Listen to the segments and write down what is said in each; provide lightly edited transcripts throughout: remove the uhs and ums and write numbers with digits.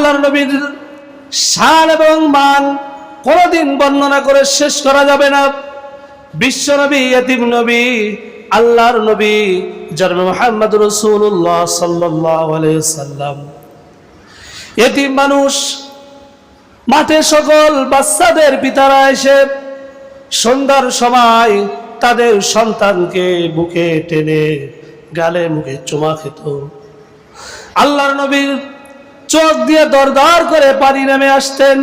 আল্লাহর নবীর শান এবং মান কোনদিন বর্ণনা করে শেষ করা যাবে না। বিশ্ব নবী, ইতিম নবী, আল্লাহর নবী জনাব মুহাম্মদ রাসূলুল্লাহ সাল্লাল্লাহু আলাইহি সাল্লাম। ইতিম মানুষ, মাঠে সকল বাচ্চাদের পিতারা এসে সন্ধ্যার সময় তাদের সন্তানকে বুকে টেনে গালে মুখে চুমা খেত। আল্লাহর নবীর চোখ দিয়ে দরদর করে পানি নেমে আসতেন।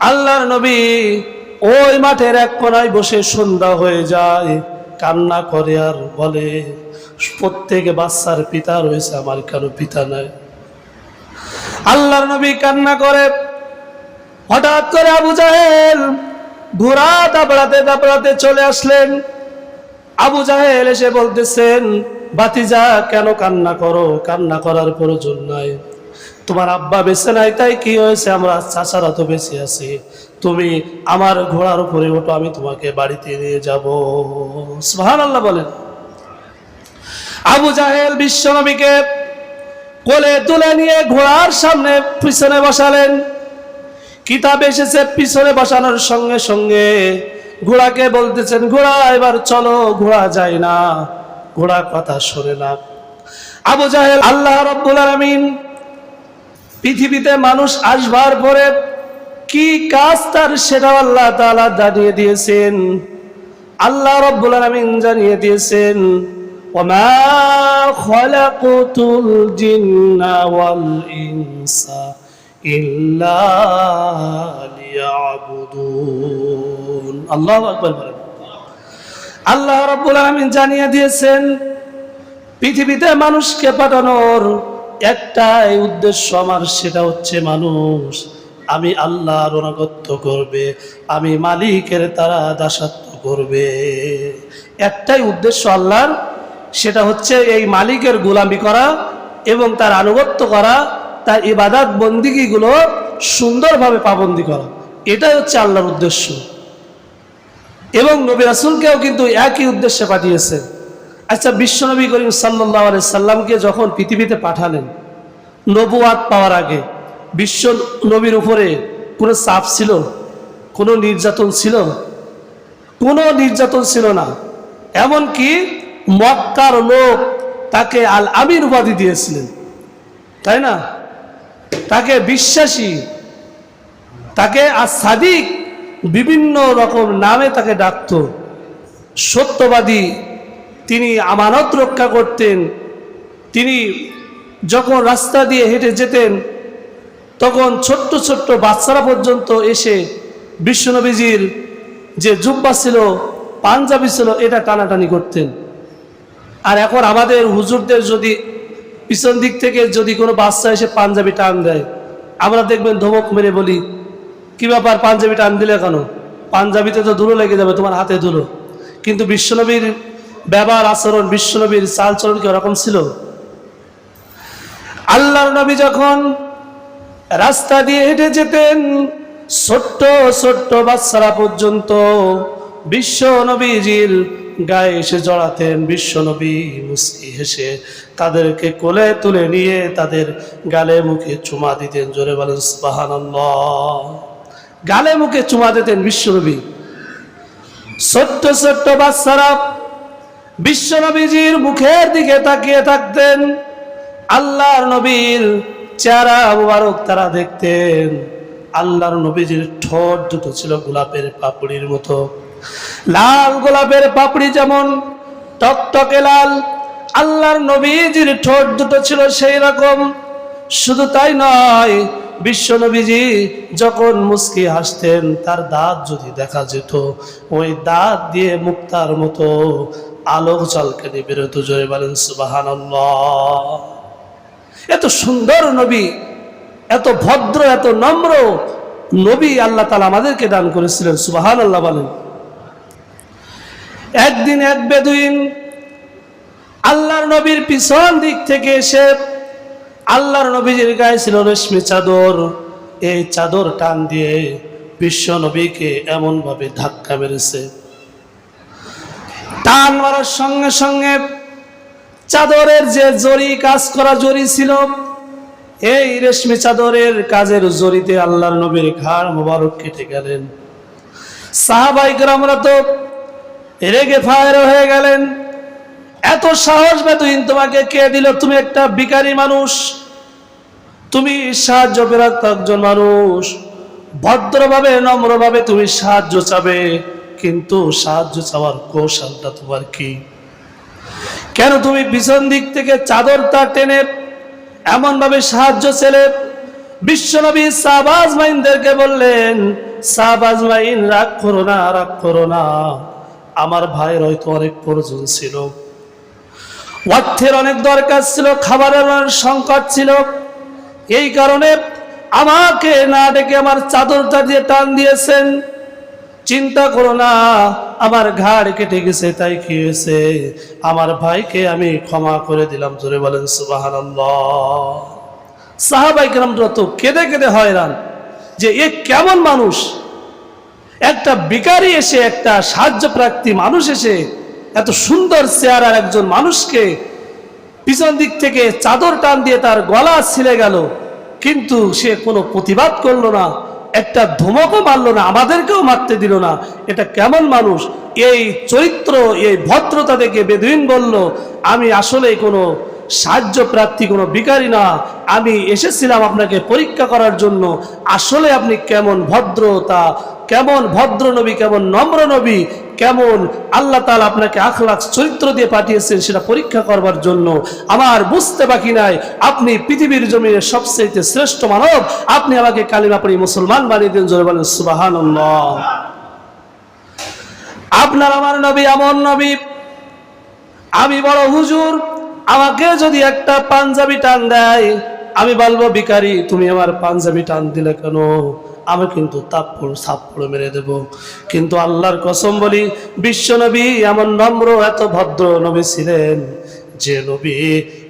আল্লাহর নবী ওই মাঠের এক কোনায় বসে সন্ধ্যা হয়ে যায়, কান্না করে আর বলে, প্রত্যেক বাচ্চার পিতা রয়েছে, আমার কেন পিতা নাই? আল্লাহর নবী কান্না করে। হঠাৎ করে আবু জাহেল ঘোড়া দাপড়াতে দাপড়াতে চলে আসলেন। আবু জাহেল এসে বলতেছেন, ভাতিজা কেন কান্না করো? কান্না করার প্রয়োজন নাই, তোমার আব্বা বেঁচে নাই, তাই কি হয়েছে? আমরা চাচারা তো বেঁচে আছি, তুমি আমার ঘোড়ার উপরে ওঠো, আমি তোমাকে বাড়িতে নিয়ে যাব। সুবহানাল্লাহ বলেন। আবু জাহেল বিশ্ব নবীকে কোলে তুলে নিয়ে ঘোড়ার সামনে পিছনে বসালেন। কিতাবে এসেছে পিছনে বসানোর সঙ্গে সঙ্গে ঘোড়াকে বলতেছেন, ঘোড়া এবার চলো। ঘোড়া যায় না, ঘোড়া কথা শোনে না। আবু জাহেল, আল্লাহ রাব্বুল আলামিন পৃথিবীতে মানুষ আসবার পরে কি কাজ তার সেটা আল্লাহ তাআলা জানিয়ে দিয়েছেন। আল্লাহ রাব্বুল আলামিন জানিয়ে দিয়েছেন, ওয়ামা খালাকুতুল জিন্না ওয়াল ইনসা ইল্লা লিয়াবুদুন। আল্লাহু আকবার বলেন। আল্লাহ রাব্বুল আলামিন জানিয়ে দিয়েছেন, পৃথিবীতে মানুষকে পাঠানোর একটাই উদ্দেশ্য আমার, সেটা হচ্ছে মানুষ আমি আল্লাহর আনুগত্য করবে, আমি মালিকের তারা দাসত্ব করবে। একটাই উদ্দেশ্য আল্লাহর, সেটা হচ্ছে এই মালিকের গোলামি করা এবং তার আনুগত্য করা, তার ইবাদত বন্দিগিগুলো সুন্দরভাবে পাবন্দি করা। এটাই হচ্ছে আল্লাহর উদ্দেশ্য। এবং নবী রাসূলকেও কিন্তু একই উদ্দেশ্যে পাঠিয়েছেন। আচ্ছা, বিশ্বনবী করিম সাল্লাল্লাহু আলাইহি সাল্লামকে যখন পৃথিবীতে পাঠালেন, নবুয়াত পাওয়ার আগে বিশ্ব নবীর উপরে কোনো চাপ ছিল? কোনো নির্যাতন ছিল? কোনো নির্যাতন ছিল না। এমনকি মক্কার লোক তাকে আল আমিন উপাধি দিয়েছিলেন, তাই না? তাকে বিশ্বাসী, তাকে আস-সাদিক, বিভিন্ন রকম নামে তাকে ডাকত। সত্যবাদী, তিনি আমানত রক্ষা করতেন। তিনি যখন রাস্তা দিয়ে হেঁটে যেতেন তখন ছোট্ট ছোট্ট বাচ্চারা পর্যন্ত এসে বিশ্বনবীজির যে জুব্বা ছিল, পাঞ্জাবি ছিল, এটা টানাটানি করতেন। আর এখন আমাদের হুজুরদের যদি পিছন দিক থেকে যদি কোনো বাচ্চা এসে পাঞ্জাবি টান দেয়, আমরা দেখবেন ধমক মেরে বলি, কি ব্যাপার, পাঞ্জাবি টান দিলে কেন? পাঞ্জাবিতে তো ধুলো লেগে যাবে, তোমার হাতে ধুলো। কিন্তু বিশ্বনবীর ব্যবহার আচরণ, বিশ্বনবীর চালচরণ কি ওরকম ছিল? আল্লাহর নবী যখন রাস্তা দিয়ে হেঁটে যেতেন, ছোট্ট ছোট্ট বাচ্চারা পর্যন্ত বিশ্ব নবীজির গায়ে এসে জড়াতেন। বিশ্ব নবী মুস্কি হেসে তাদেরকে কোলে তুলে নিয়ে তাদের গালে মুখে চুমা দিতেন। জোরে বলেন সুবহানাল্লাহ। গালে মুখে চুমা দিতেন বিশ্ব নবী। ছোট্ট ছোট্ট বাচ্চারা বিশ্ব নবীজির মুখের দিকে তাকিয়ে থাকতেন। আল্লাহর নবীর চেহারা মুবারক তারা দেখতেন। আল্লাহর নবীজির ঠোঁট দুটো ছিল গোলাপের পাপড়ির মতো, লাল গোলাপের পাপড়ি যেমন টকটকে লাল, আল্লাহর নবীজির ঠোঁট দুটো ছিল সেই রকম। শুধু তাই নয়, বিশ্ব নবীজি যখন মুস্কি হাসতেন, তার দাঁত যদি দেখা যেত, ওই দাঁত দিয়ে মুক্তার মতো আলোক ঝলকানি বেরোতো। জোরে বলেন সুবহানাল্লাহ। এত সুন্দর নবী, এত ভদ্র, এত নম্র নবী আল্লাহ তাআলা আমাদেরকে দান করেছিলেন। সুবহানাল্লাহ বলেন। একদিন এক বেদুইন আল্লাহর নবীর পিছন দিক থেকে এসে, আল্লাহর নবীজির গায়ে ছিল রেশমি চাদর, এই চাদর টান দিয়ে বিশ্ব নবীকে এমন ভাবে ধাক্কা মেরেছে, টান মারার সঙ্গে সঙ্গে চাদরের যে জরি, কাজ করা জরি ছিল, এই রেশমি চাদরের কাজের জড়িতে আল্লাহর নবীর ঘাড় মোবারক কেটে গেলেন। সাহাবায়ে কেরামরা তো রেগে ফায়ার হয়ে গেলেন। এত সাহস বেতুইন তোমাকে কে দিল? তুমি একটা ভিখারি মানুষ, তুমি সাহায্য প্রার্থী একজন মানুষ, ভদ্রভাবে নম্রভাবে তুমি সাহায্য চাবে, কিন্তু সাহায্য চাওয়ার কৌশলটা তোমার কি? কেন তুমি পিছন দিক থেকে চাদরটা টেনে এমন ভাবে সাহায্য চেলে? বিশ্বনবী সাহাবা আজমাইনদেরকে বললেন, সাহাবা আজমাইন রাগ করো না, রাগ করো না, আমার ভাইয়ের হয়তো অনেক প্রয়োজন ছিল, অর্থের অনেক দরকার ছিল, খাবারের অনেক সংকট ছিল, এই কারণে আমাকে না ডেকে আমার চাদরটা দিয়ে টান দিয়েছেন। চিন্তা করো না, আমার ঘাড় কেটে গেছে, তাই কি হয়েছে? আমার ভাইকে আমি ক্ষমা করে দিলাম। জোরে বলেন সুবহানাল্লাহ। সাহাবায়ে কেরামরা তো কেঁদে কেঁদে হয়রান যে এ কেমন মানুষ? একটা ভিখারি এসে, একটা সাহায্য প্রার্থী মানুষ এসে এত সুন্দর চেহারার একজন মানুষকে পিছন দিক থেকে চাদর টান দিয়ে তার গলা ছিলে গেল, কিন্তু সে কোনো প্রতিবাদ করলো না, একটা ধমকও মারলো না, আমাদেরকেও মারতে দিল না। এটা কেমন মানুষ? এই চরিত্র, এই ভদ্রতা দেখে বেদুইন বলল, আমি আসলে কোনো সাহায্য প্রার্থী, কোনো ভিখারি না, আমি এসেছিলাম আপনাকে পরীক্ষা করার জন্য। আসলে আপনি কেমন ভদ্রতা, কেমন ভদ্র নবী, কেমন নম্র নবী, কেমন আল্লাহ তাআলা আপনাকে আখলাক চরিত্র দিয়ে পাঠিয়েছেন সেটা পরীক্ষা করবার জন্য। আমার বুঝতে বাকি নাই, আপনি পৃথিবীর জমিনে সবচেয়ে শ্রেষ্ঠ মানব, আপনি আমাকে কালিমা পড়ে মুসলমান বানিয়ে দিন। জোরে বলেন সুবহানাল্লাহ। আপনার আমার নবী এমন নবী, আমি বড় হুজুর, আমাকে যদি একটা পাঞ্জাবি টান দেয়, আমি বলবো ভিখারি তুমি আমার পাঞ্জাবি টান দিলে কেন? আমি কিন্তু থাপ্পড় মেরে দেব। কিন্তু আল্লাহর কসম বলি, বিশ্ব নবী এমন নম্র, এত ভদ্র নবী ছিলেন যে নবী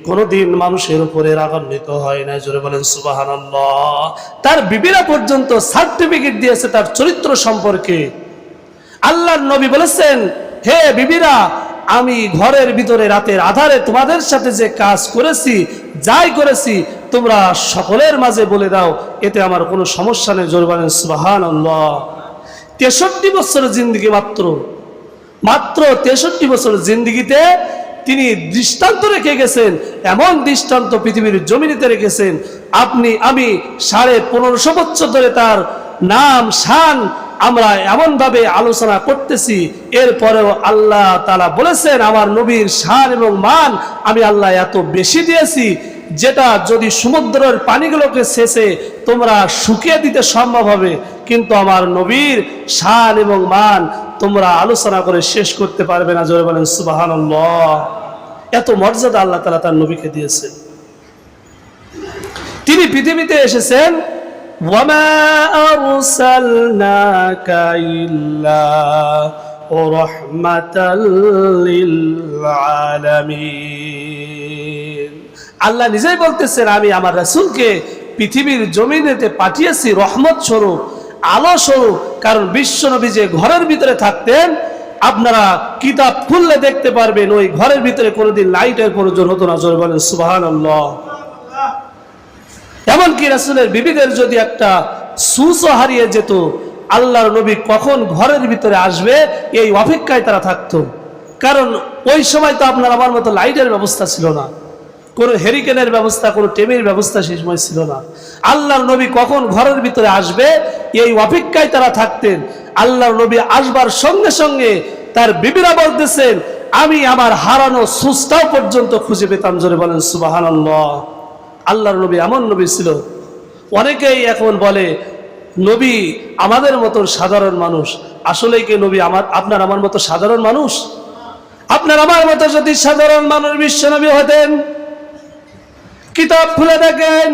কোনদিন মানুষের উপরে রাগান্বিত হয় না। জোরে বলেন সুবহানাল্লাহ। তার বিবিরা পর্যন্ত সার্টিফিকেট দিয়েছে তার চরিত্র সম্পর্কে। আল্লাহর নবী বলেছেন, হে বিবিরা, আমি ঘরের ভিতরে রাতের আধারে তোমাদের সাথে যে কাজ করেছি, যাই করেছি, তোমরা সকলের মাঝে বলে দাও, এতে আমার কোনো সমস্যা নেই। জোরে বলেন সুবহানাল্লাহ। 63 বছর জিন্দেগি, মাত্র 63 বছর জিন্দেগিতে তিনি দৃষ্টান্ত রেখে গেছেন। এমন দৃষ্টান্ত পৃথিবীর জমিনেতে রেখেছেন, আপনি আমি 1550 বছর ধরে তার নাম শান আমরা এমন ভাবে আলোচনা করতেছি, এরপরেও আল্লাহ তাআলা বলেছেন আমার নবীর শান এবং মান আমি আল্লাহ এত বেশি দিয়েছি, যেটা যদি সমুদ্রের পানিগুলোকে শেষে তোমরা শুকিয়ে দিতে সম্ভব হবে, কিন্তু আমার নবীর শান এবং মান তোমরা আলোচনা করে শেষ করতে পারবে না। জোরে বলেন সুবহানাল্লাহ। এত মর্যাদা আল্লাহ তাআলা তার নবীকে দিয়েছেন। তিনি পৃথিবীতে এসেছেন, ওয়ামা আরসালনাকা ইল্লা রাহমাতাল লিল আলামিন। আল্লাহ নিজেই বলতেছেন, আমি আমার রাসূলকে পৃথিবীর জমিনেতে পাঠিয়েছি রহমত স্বরূপ, আলো স্বরূপ। কারণ বিশ্ব নবী যে ঘরের ভিতরে থাকতেন, আপনারা কিতাব খুললে দেখতে পারবেন ওই ঘরের ভিতরে কোনোদিন লাইটের প্রয়োজন হতো না। জোরে বলেন সুবহানাল্লাহ। এমনকি রাসূলের বিবিদের যদি একটা সুসও হারিয়ে যেত, আল্লাহর নবী কখন ঘরের ভিতরে আসবে এই অপেক্ষায় তারা থাকতো। কারণ ওই সময় তো আপনার আমার মতো লাইটের ব্যবস্থা ছিল না, কোনো হেরিকেনের ব্যবস্থা, কোনো টেবিলের ব্যবস্থা সেই সময় ছিল না। আল্লাহর নবী কখন ঘরের ভিতরে আসবে এই অপেক্ষায় তারা থাকতেন। আল্লাহর নবী আসবার সঙ্গে সঙ্গে তার বিবিরা বলতেছেন, আমি আমার হারানো সুসটাও পর্যন্ত খুঁজে পেতাম। জোরে বলেন সুবহানাল্লাহ। আল্লাহর নবী এমন নবী ছিল। অনেকেই এখন বলে নবী আমাদের মতো সাধারণ মানুষ। আসলেই কি নবী আপনার আমার মতো সাধারণ মানুষ? আপনার আমার মতো যদি সাধারণ মানুষ বিশ্ব নবী হতেন, কিতাব খুলে দেখেন,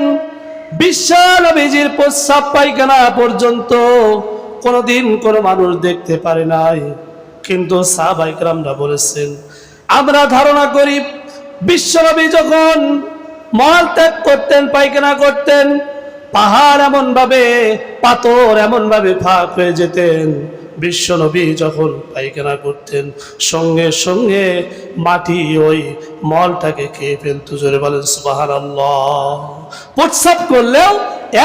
বিশ্ব নবীজির প্রস্রাব পায়খানা পর্যন্ত কোনোদিন কোনো মানুষ দেখতে পারে নাই। কিন্তু সাহাবায়ে কেরামরা বলেছেন, আমরা ধারণা করি বিশ্ব নবী যখন মল ত্যাগ করতেন, পায়খানা করতেন, পাহাড় এমন ভাবে, পাথর এমন ভাবে ফাঁক হয়ে যেতেন, বিশ্ব নবী যখন পায়খানা করতেন সঙ্গে সঙ্গে মাটি ওই মলটাকে খেয়ে ফেলতো। জোরে বলেন সুবহানাল্লাহ। প্রস্রাব করলেও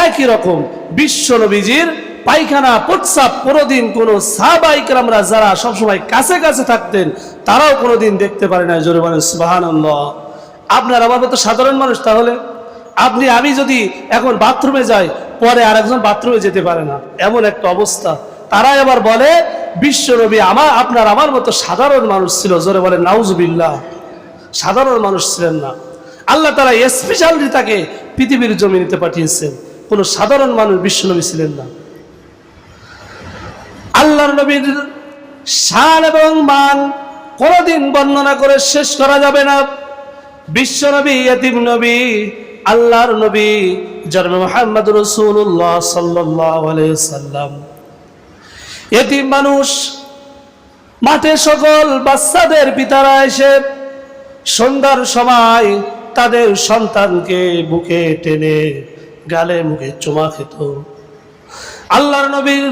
একই রকম বিশ্ব নবীজির পায়খানা প্রস্রাব কোনোদিন কোনো সাহাবায়ে কেরামরা যারা সবসময় কাছে কাছে থাকতেন তারাও কোনোদিন দেখতে পারে না। জোরে বলেন সুবহানাল্লাহ। আপনার আমার মতো সাধারণ মানুষ, তাহলে আপনি আমি যদি এখন বাথরুমে যাই পরে আরেকজন বাথরুমে যেতে পারে না, এমন একটা অবস্থা। তারাই আবার বলে বিশ্ব নবী আপনার আমার মতো সাধারণ মানুষ ছিল। জোরে বলেন নাউজুবিল্লাহ। সাধারণ মানুষ ছিলেন না, আল্লাহ তাআলা স্পেশালি তাকে পৃথিবীর জমিনেতে পাঠিয়েছেন। কোনো সাধারণ মানুষ বিশ্ব নবী ছিলেন না। আল্লাহর নবীর শান এবং মান কোনদিন বর্ণনা করে শেষ করা যাবে না। বিশ্ব নবী, ইতিম নবী, আল্লাহর নবী জনাবে মুহাম্মদ রাসূলুল্লাহ সাল্লাল্লাহু আলাইহি সাল্লাম। ইতিম মানুষ, মাঠে সকল বাচ্চাদের পিতারা এসে সন্ধ্যার সময় তাদের সন্তানকে বুকে টেনে গালে মুখে চুমা খেত। আল্লাহর নবীর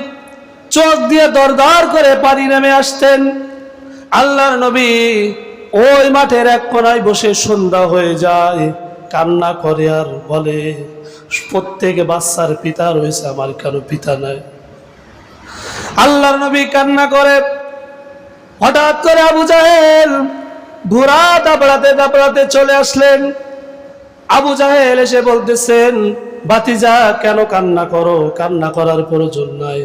চোখ দিয়ে দরদর করে পানি নেমে আসতেন। আল্লাহর নবী ওই মাঠের এক কোনায় বসে সন্ধ্যা হয়ে যায়, কান্না করে আর বলে প্রত্যেক বাচ্চার পিতা রয়েছে, আমার কেন পিতা নাই। আল্লাহর নবী কান্না করে হঠাৎ করে আবু জাহেল ঘোড়া দাপড়াতে দাপড়াতে চলে আসলেন। আবু জাহেল এসে বলতেছেন, ভাতিজা কেন কান্না করো? কান্না করার প্রয়োজন নাই,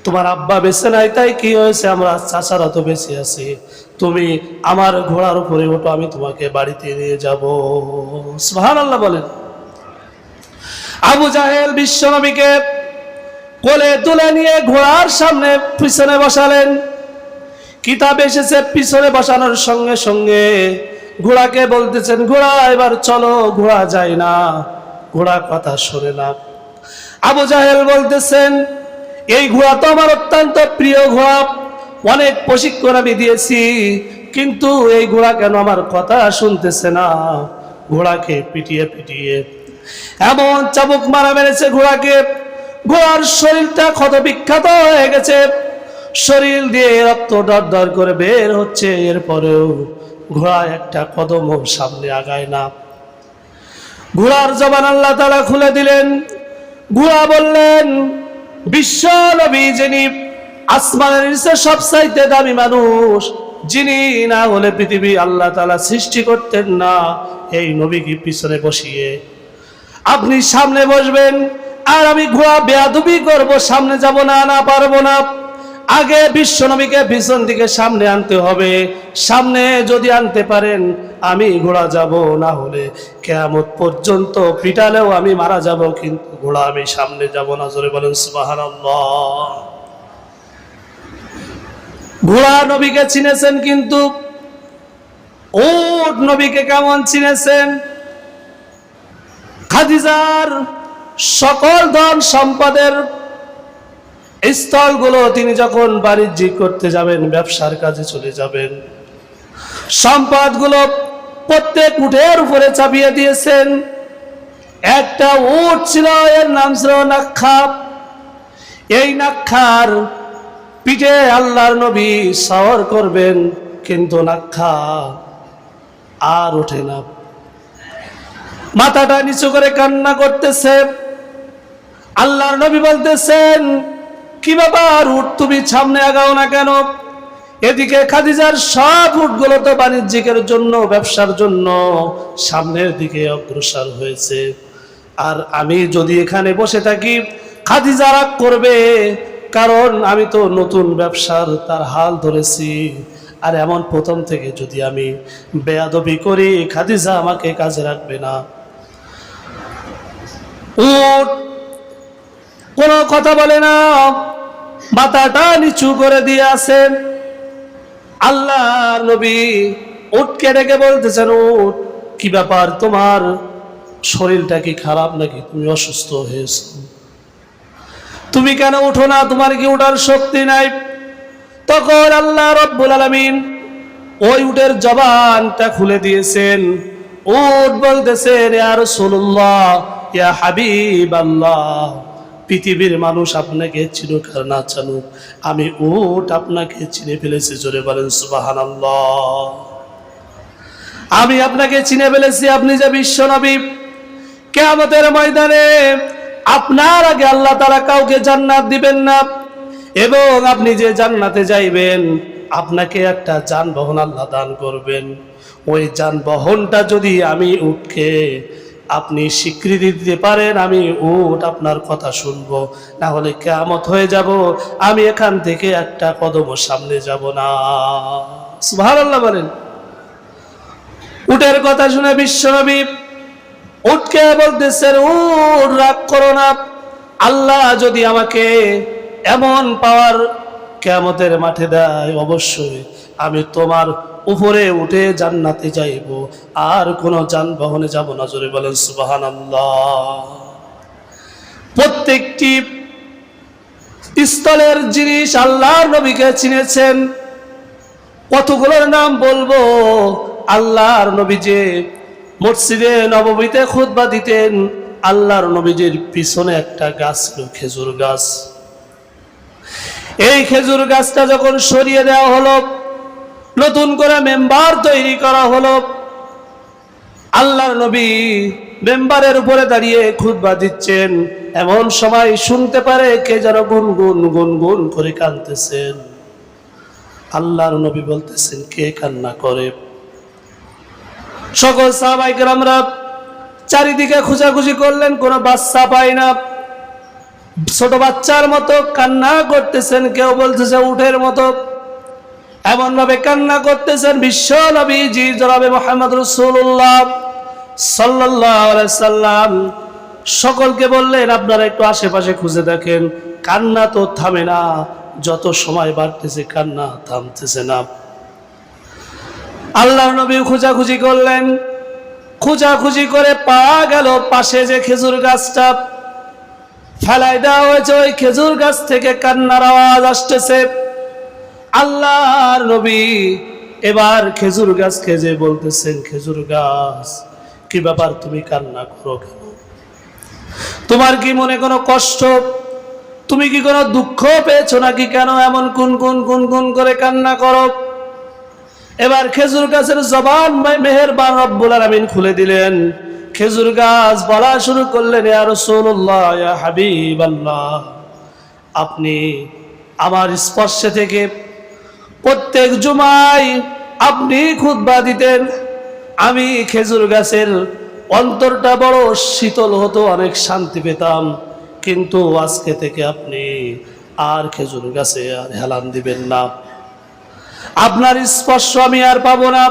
তোমার আব্বা বেঁচে নাই তাই কি হয়েছে, আমরা চাচারা তো বেঁচে আছি, তুমি আমার ঘোড়ার উপরে ওঠো, আমি তোমাকে বাড়িতে নিয়ে যাব। সুবহানাল্লাহ বলেন। আবু জাহেল বিশ্ব নবীকে কোলে তুলে নিয়ে ঘোড়ার সামনে পিছনে বসালেন। কিতাব এসেছে পিছনে বসানোর সঙ্গে সঙ্গে ঘোড়াকে বলতেছেন, ঘোড়া এবার চলো। ঘোড়া যায় না, ঘোড়া কথা শোনে না। আবু জাহেল বলতেছেন, এই ঘোড়া তো আমার অত্যন্ত প্রিয় ঘোড়া, অনেক প্রশিক্ষণ আমি দিয়েছি, কিন্তু এই ঘোড়া কেন আমার কথা শুনতেছে না। ঘোড়াকে পিটিয়ে পিটিয়ে এমন চাবুক মারা মেরেছে ঘোড়াকে, ঘোড়ার শরীরটা ক্ষত বিক্ষত হয়ে গেছে, শরীর দিয়ে রক্ত দরদর করে বের হচ্ছে। এরপরেও ঘোড়া একটা কদম সামনে আগায় না। ঘোড়ার জবান আল্লাহ তাআলা খুলে দিলেন। ঘোড়া বললেন, বিশ্ব নবী যিনি আসমানের নিচে সবচাইতে দামি মানুষ, যিনি না হলে পৃথিবী আল্লাহ তাআলা সৃষ্টি করতেন না, এই নবীকে পিছনে বসিয়ে আপনি সামনে বসবেন আর আমি ঘোড়া বেয়াদবি করব, সামনে যাব না, না পারবো না। আগে বিশ্ব নবীকে পিছন দিকে সামনে আনতে হবে, সামনে যদি আনতে পারেন আমি ঘোড়া যাব, না হলে কিয়ামত পর্যন্ত পিটালেও আমি মারা যাব, কিন্তু ঘোড়া আমি সামনে যাব না। জোরে বলেন সুবহানাল্লাহ। ঘোড়া নবীকে চিনেছেন, কিন্তু উট নবীকে কেমন চিনেছেন? খাদিজার সকল ধন সম্পদের স্থলগুলো তিনি যখন বাণিজ্যিক করতে যাবেন, ব্যবসার কাজে চলে যাবেন, সম্পদগুলো প্রত্যেক উটের উপরে চাপিয়ে দিয়েছেন। একটা উট ছিল, এর নাম ছিল নাক্ষা। এই নাক্ষার পিঠে আল্লাহর নবী সওয়ার করবেন, কিন্তু নাক্ষা আর ওঠে না, মাথাটা নিচু করে কান্না করতেছে। আল্লাহর নবী বলতেছেন, কি ব্যাপার উট, তুমি সামনে আগাও না কেন? এদিকে খাদিজার সব উটগুলো তো বাণিজ্যিকের জন্য, ব্যবসার জন্য সামনের দিকে অগ্রসর হয়েছে, আর আমি যদি এখানে বসে থাকি খাদিজা রাগ করবে, কারণ আমি তো নতুন ব্যবসার তার হাল ধরেছি, আর এমন প্রথম থেকে যদি আমি বেয়াদবি করি খাদিজা আমাকে কাজে রাখবে না। উট কোনো কথা বলে না, মাথাটা নিচু করে দিয়ে আছেন। আল্লাহর নবী উটকে ডেকে বলতেছেন, উট কি ব্যাপার, তোমার শরীরটা কি খারাপ নাকি, তুমি অসুস্থ হয়েছো, তুমি কেন উঠো না, তোমার কি উঠার শক্তি নাই? তখন আল্লাহ রাব্বুল আলামিন ওই উটের জবানটা খুলে দিয়েছেন। উট বলতেছে, ইয়া রাসূলুল্লাহ, ইয়া হাবিবাল্লাহ, পৃথিবীর মানুষ আপনাকে চিনুক আর না জানুক, আমি উট আপনাকে চিনে ফেলেছি। জোরে বলেন সুবহানাল্লাহ। আমি আপনাকে চিনে ফেলেছি, আপনি যে বিশ্ব নবী। কিয়ামতের ময়দানে আপনার আগে আল্লাহ তাআলা কাউকে জান্নাত দিবেন না, এবং আপনি যে জান্নাতে যাইবেন আপনাকে একটা যানবাহন আল্লাহ দান করবেন। ওই যানবাহনটা যদি আমি উটকে আপনি স্বীকৃতি দিতে পারেন, আমি উট আপনার কথা শুনবো, না হলে কিয়ামত হয়ে যাব, আমি এখান থেকে একটা কদম সামনে যাব না। সুবহানাল্লাহ বলেন। উটের কথা শুনে বিশ্বনবী উটকে বলতেছেন, উট রাগ করো না, আল্লাহ যদি আমাকে এমন পাওয়ার কিয়ামতের মাঠে দেয়, অবশ্যই আমি তোমার উপরে উঠে জান্নাতে যাইব, আর কোনো যানবাহনে যাব না। জোরে বলেন সুবহানাল্লাহ। প্রত্যেকটি স্থলের জিনিস আল্লাহর নবীকে চিনেছেন। কতগুলোর নাম বলবো। আল্লাহর নবী যে মসজিদে নববীতে খুতবা দিতেন, আল্লাহর নবীজির পিছনে একটা গাছ ছিল, খেজুর গাছ। এই খেজুর গাছটা যখন সরিয়ে দেওয়া হলো, নতুন করে মেম্বার তৈরি করা হলো, আল্লাহর নবী মেম্বারের উপরে দাঁড়িয়ে খুতবা দিচ্ছেন, এমন সময় শুনতে পারে কে যেন গুনগুন গুনগুন করে কাঁদতেছেন। আল্লাহর নবী বলতেছেন, কে কান্না করে? সকল সাহাবায়ে কেরামরা চারিদিকে খোঁজাখুঁজি করলেন, কোনো বাচ্চা পায় না। ছোট বাচ্চার মতো কান্না করতেছেন, কেউ বলতেছে উটের মতো, এমন ভাবে কান্না করতেছেন। বিশ্ব নবীজি জনাবে মুহাম্মদ রাসূলুল্লাহ সাল্লাল্লাহু আলাইহি সাল্লাম সকলকে বললেন, আপনারা একটু আশেপাশে খুঁজে দেখেন, কান্না তো থামে না, যত সময় বাড়তেছে কান্না থামতেছে না। আল্লাহর নবী খোঁজাখুঁজি করলেন, খোঁজাখুঁজি করে পাওয়া গেল পাশে যে খেজুর গাছটা ফেলাই দেওয়া হয়েছে, ওই খেজুর গাছ থেকে কান্নার আওয়াজ আসতেছে। আল্লাহর নবী এবার খেজুর গাছ খেজে বলতেছেন, খেজুর গাছ কি ব্যাপার, তুমি কান্না করো কেন? তোমার কি মনে কোনো কষ্ট, তুমি কি কোনো দুঃখ পেয়েছো নাকি? কেন এমন গুনগুন গুনগুন করে কান্না করো? এবার খেজুর গাছের জবান মেহেরবান রব্বুল আলামিন খুলে দিলেন। খেজুর গাছ বলা শুরু করলেন, ইয়া রাসূলুল্লাহ, ইয়া হাবিবাল্লাহ, আপনি আমার স্পর্শে থেকে প্রত্যেক জুমায় আপনি খুতবা দিতেন, আমি খেজুর গাছের অন্তরটা বড় শীতল হতো, অনেক শান্তি পেতাম, কিন্তু আজকে থেকে আপনি আর খেজুর গাছে আর হেলান দিবেন না, আপনার স্পর্শ আমি আর পাবো না,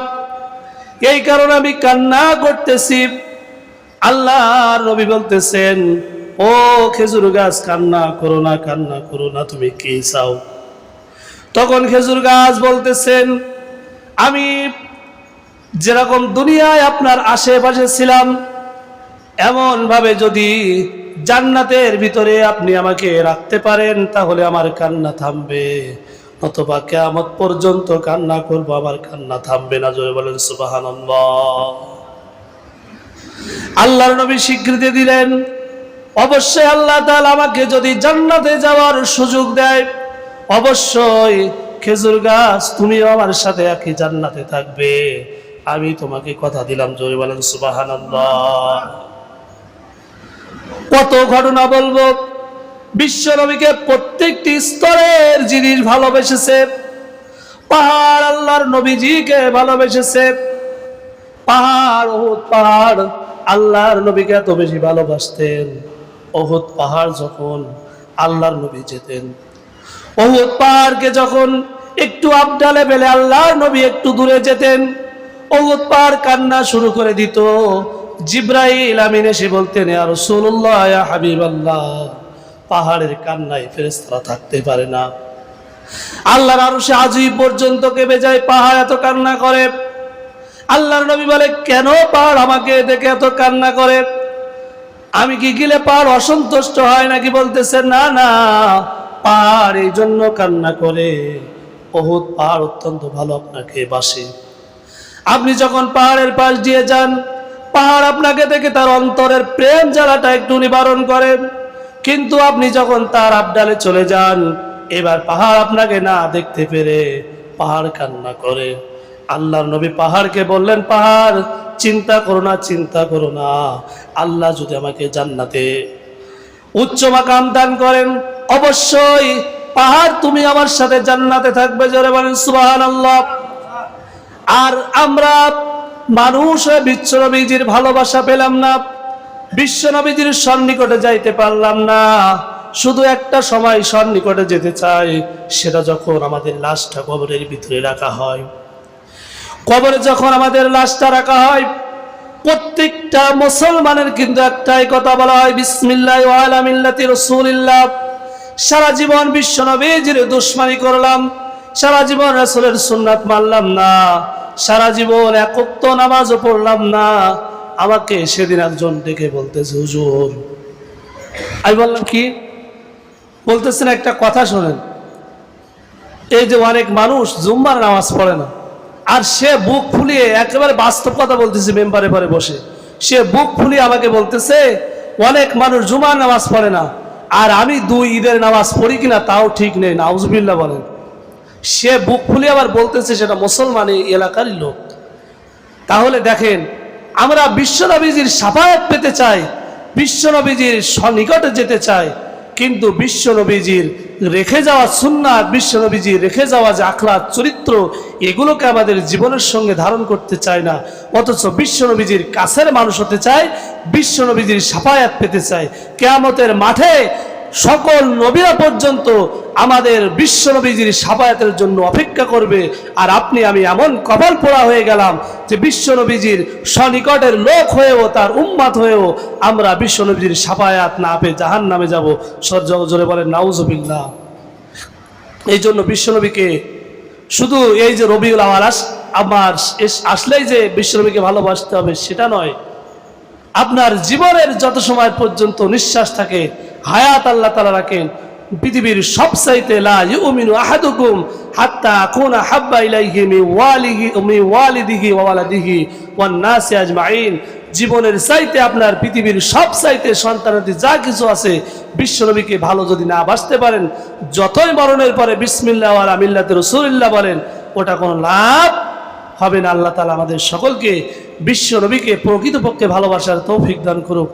এই কারণে আমি কান্না করতেছি। আল্লাহর নবী বলতেছেন, ও খেজুর গাছ, কান্না করো না, কান্না করো না, তুমি কি চাও? তখন খেজুর গাছ বলতেছেন, আমি যেরকম দুনিয়ায় আপনার আশেপাশে ছিলাম, এমন ভাবে যদি জান্নাতের ভিতরে আপনি আমাকে রাখতে পারেন, তাহলে আমার কান্না থামবে, অথবা কিয়ামত পর্যন্ত কান্না করব, আমার কান্না থামবে না। জোরে বলেন সুবহানাল্লাহ। আল্লাহর নবী স্বীকৃতি দিলেন, অবশ্যই আল্লাহ তাআলা আমাকে যদি জান্নাতে যাওয়ার সুযোগ দেয়, অবশ্যই খেজুর গাছ তুমিও আমার সাথে একই জান্নাতে থাকবে, আমি তোমাকে কথা দিলাম। জোরে বলেন সুবহানাল্লাহ। কত ঘটনা বলবো। বিশ্ব নবীকে প্রত্যেকটি স্তরের জিনিস ভালোবেসেছে। পাহাড় আল্লাহর নবীজিকে ভালোবেসেছে। পাহাড়, উহুদ পাহাড় আল্লাহর নবীকে এত বেশি ভালোবাসতেন। উহুদ পাহাড় যখন আল্লাহর নবী যেতেন, উহুদ পাহাড়কে যখন একটু আপডা লেভেলে আল্লাহর নবী একটু দূরে যেতেন, উহুদ পাহাড় কান্না শুরু করে দিত। জিবরাইল আমিন এসে বলতেন, ইয়া রাসূলুল্লাহ, ইয়া হাবিবাল্লাহ, পাহাড়ের কান্নায় ফেরেশতারা থাকতে পারে না, আল্লাহর আরশে আজিম পর্যন্ত কেঁপে যায়, পাহাড় এত কান্না করে। আল্লাহর নবী বলে, কেন পাহাড় আমাকে দেখে এত কান্না করে? আমি কি গেলে পাহাড় অসন্তুষ্ট হয় নাকি? বলতেছে, না না, পাহাড় এই জন্য কান্না করে, উহুদ পাহাড় অত্যন্ত ভালো আপনাকে বাসে। আপনি যখন পাহাড়ের পাশ দিয়ে যান, পাহাড় আপনাকে দেখে তার অন্তরের প্রেম জ্বালাটা একটু নিবারণ করে। কিন্তু আপনি যখন তার আবডালে চলে যান, এবার পাহাড় আপনাকে না দেখতে পেরে পাহাড় কান্না করে। আল্লাহর নবী পাহাড়কে বললেন, পাহাড় চিন্তা করো না, চিন্তা করো না, আল্লাহ যদি আমাকে জান্নাতে উচ্চ মাকাম দান করেন, অবশ্যই পাহাড় তুমি আমার সাথে জান্নাতে থাকবে। জোরে বলেন সুবহানাল্লাহ। আর আমরা মানুষ বিশ্বনবীজির ভালোবাসা পেলাম না, বিশ্বনবীজির সন্নিকটে যাইতে পারলাম না। শুধু একটা সময় সন্নিকটে যেতে চাই, সেটা যখন আমাদের লাশটা কবরের ভিতরে রাখা হয়। কবরে যখন আমাদের লাশটা রাখা হয়, প্রত্যেকটা মুসলমানের কিন্তু একটাই কথা বলা হয়, বিসমিল্লাহ ওয়া আলা মিল্লাতি রাসূলিল্লাহ। সারা জীবন বিশ্বনবীজির দুশমনি করলাম, সারা জীবন রাসূলের সুন্নাত মানলাম না, সারা জীবন এক ওয়াক্ত নামাজও পড়লাম না। আমাকে সেদিন একজন ডেকে বলতেছে, হুজুর। আমি বললাম, কি বলতেছেন? একটা কথা শোনেন। এই যে অনেক মানুষ জুম্মার নামাজ পড়ে না, আর সে বুক ফুলিয়ে একেবারে বাস্তব কথা বলতেছে, মেম্বারে পরে বসে সে বুক ফুলিয়ে আমাকে বলতেছে অনেক মানুষ জুমার নামাজ পড়ে না, আর আমি 2 ঈদের নামাজ পড়ি কিনা তাও ঠিক নেই। নাউজুবিল্লাহ বলেন। সে বুক ফুলিয়ে আবার বলতেছে সেটা মুসলমান এই এলাকারই লোক। তাহলে দেখেন, আমরা বিশ্বনবীজির শাফায়াত পেতে চাই, বিশ্বনবীজির সন্নিকটে যেতে চাই, কিন্তু বিশ্বনবীজির রেখে যাওয়া সুন্নাত, বিশ্বনবীজির রেখে যাওয়া যে আখলাক চরিত্র, এগুলোকে আমাদের জীবনের সঙ্গে ধারণ করতে চাই না। অথচ বিশ্বনবীজির কাছের মানুষ হতে চাই, বিশ্বনবীজির শাফায়াত পেতে চাই। কিয়ামতের মাঠে সকল নবীরা পর্যন্ত আমাদের বিশ্বনবীজির শাফায়াতের জন্য অপেক্ষা করবে। আর আপনি আমি এমন কপাল পোড়া হয়ে গেলাম যে বিশ্বনবীজির সনিকটের লোক হয়েও, তার উম্মাত হয়েও আমরা বিশ্বনবীজির শাফায়াত না পেয়ে জাহান্নামে যাব। জোরে বলেন নাউজুবিল্লাহ। এই জন্য বিশ্বনবীকে শুধু এই যে রবিউল আউয়াল আমার আসলেই যে বিশ্বনবীকে ভালোবাসতে হবে সেটা নয়, আপনার জীবনের যত সময় পর্যন্ত নিঃশ্বাস থাকে, হায়াত আল্লাহ তাআলা রাখেন, পৃথিবীর সবচাইতে লা ইউমিনু আহাদুকুম হাত্তা আকুনা হাব্বা ইলাইহি মিন ওয়ালিদিহি ওয়া ওয়ালাদিহি ওয়ান নাসি আজমাইন। জীবনের চাইতে আপনার পৃথিবীর সবচাইতে সন্তানাদি যা কিছু আছে, বিশ্বনবীকে ভালো যদি না বাসতে পারেন, যতই মরণের পরে বিসমিল্লাহ ওয়া আলা মিল্লাতি রাসূলিল্লাহ বলেন, ওটা কোনো লাভ হবে না। আল্লাহ তাআলা আমাদের সকলকে বিশ্বনবীকে প্রকৃতপক্ষে ভালোবাসার তৌফিক দান করুক।